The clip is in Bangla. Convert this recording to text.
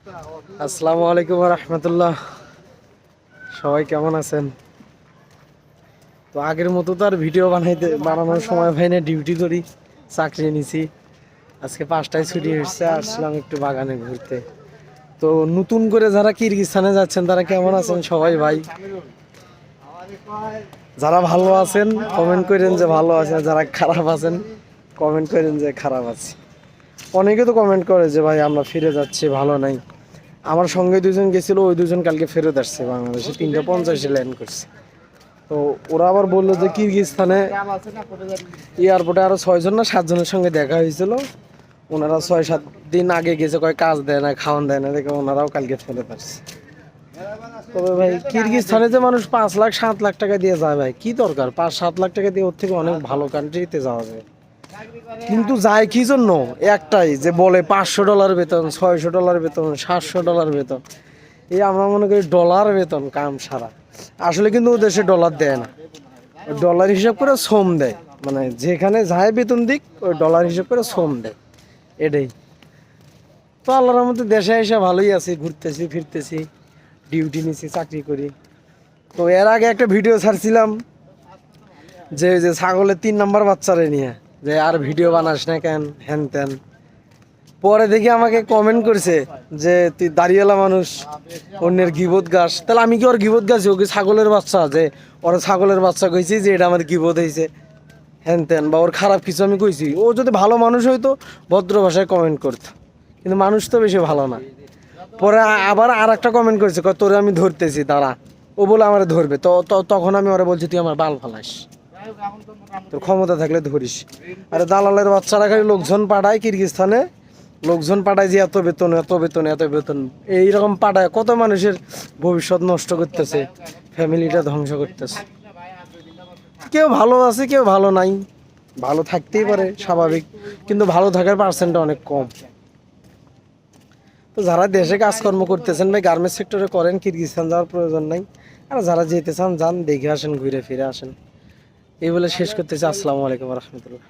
আসসালামু আলাইকুম রহমতুল্লাহ। সবাই কেমন আছেন? তো আগের মতো তো আর ভিডিও বানানোর সময় হয় না, ডিউটি করি, চাকরি নিছি। আজকে 5টায় ছুটি হচ্ছে, আসলাম একটু বাগানে ঘুরতে। তো নতুন করে যারা কিরগিজস্তানে যাচ্ছেন তারা কেমন আছেন সবাই ভাই? যারা ভালো আছেন কমেন্ট করেন যে ভালো আছেন, যারা খারাপ আছেন কমেন্ট করেন যে খারাপ আছে। অনেকে তো কমেন্ট করে যে ভাই আমরা ফিরে যাচ্ছি, ভালো নাই। আমার সঙ্গে দুজন গেছিল, ওই দুজন কালকে ফেরত আসছে বাংলাদেশে, 3:50 ল্যান্ড করছে। তো ওরা আবার বললো যে কিরগিজস্তানে এয়ারপোর্টে আরো 6জন না 7জনের সঙ্গে দেখা হয়েছিল। ওনারা 6-7 দিন আগে গেছে, কয় কাজ দেয় না, খাওয়ান দেয় না, দেখে ওনারাও কালকে ফেরত আসছে। তবে ভাই কিরগিজস্তানে যে মানুষ 5 লাখ 7 লাখ টাকা দিয়ে যায়, ভাই কি দরকার? 5-7 লাখ টাকা দিয়ে ওর থেকে অনেক ভালো কান্ট্রিতে যাওয়া যায়। কিন্তু যায় কি জন্য? একটাই যে বলে $500 বেতন, $600 বেতন, $700 বেতন। এই আমরা মনে করি ডলার বেতন কাম সারা। আসলে কিন্তু ও দেশে ডলার দেয় না, ডলার হিসাব করে শ্রম দেয়। মানে যেখানে যায় বেতন দিক, ওই ডলার হিসাব করে শ্রম দেয়, এটাই। তো আল্লাহর মধ্যে দেশে এসে ভালোই আছি, ঘুরতেছি ফিরতেছি, ডিউটি নিছি, চাকরি করি। তো এর আগে একটা ভিডিও ছাড়ছিলাম যে ছাগলের 3 নাম্বার বাচ্চারে নিয়ে, যে আর ভিডিও বানাস না কেন, হ্যান ত্যান। পরে দেখি আমাকে কমেন্ট করছে যে তুই দাড়িওয়ালা মানুষ, অন্যের গিবত গাছ। তাহলে আমি কি ওর গিবত গাছি? ওকে ছাগলের বাচ্চা, যে ওরা ছাগলের বাচ্চা কইছি যে এটা আমার গিবত হয়েছে, হ্যান ত্যান, বা ওর খারাপ কিছু আমি কইছি? ও যদি ভালো মানুষ হইতো ভদ্র ভাষায় কমেন্ট করতো, কিন্তু মানুষ তো বেশি ভালো না। পরে আবার আর একটা কমেন্ট করেছে, তোরে আমি ধরতেছি দাঁড়া। ও বলে আমার ধরবে, তো তখন আমি ওরা বলছি তুই আমার বাল ফালাস, তোর ক্ষমতা থাকলে ধরিস। আরে দালালের বাচ্চারা খালি লোকজন পাঠায় কিরগিজস্তানে, লোকজন পাঠায় যে এত বেতন এত বেতন এত বেতন, এইরকম পাঠায় কত মানুষের ভবিষ্যৎ নষ্ট করতেছে, ফ্যামিলিটা ধ্বংস করতেছে। কেউ ভালো আছে কেউ ভালো নাই, ভালো থাকতেই পারে স্বাভাবিক, কিন্তু ভালো থাকার পার্সেন্টটা অনেক কম। তো যারা দেশে কাজকর্ম করতেছেন ভাই, গার্মেন্টস সেক্টরে করেন, কিরগিজস্তান যাওয়ার প্রয়োজন নাই। আর যারা যেতে চান যান, দেখে আসেন, ঘুরে ফিরে আসেন। এই বলে শেষ করতেছি। আসসালামু আলাইকুম রহমতুল্লাহ।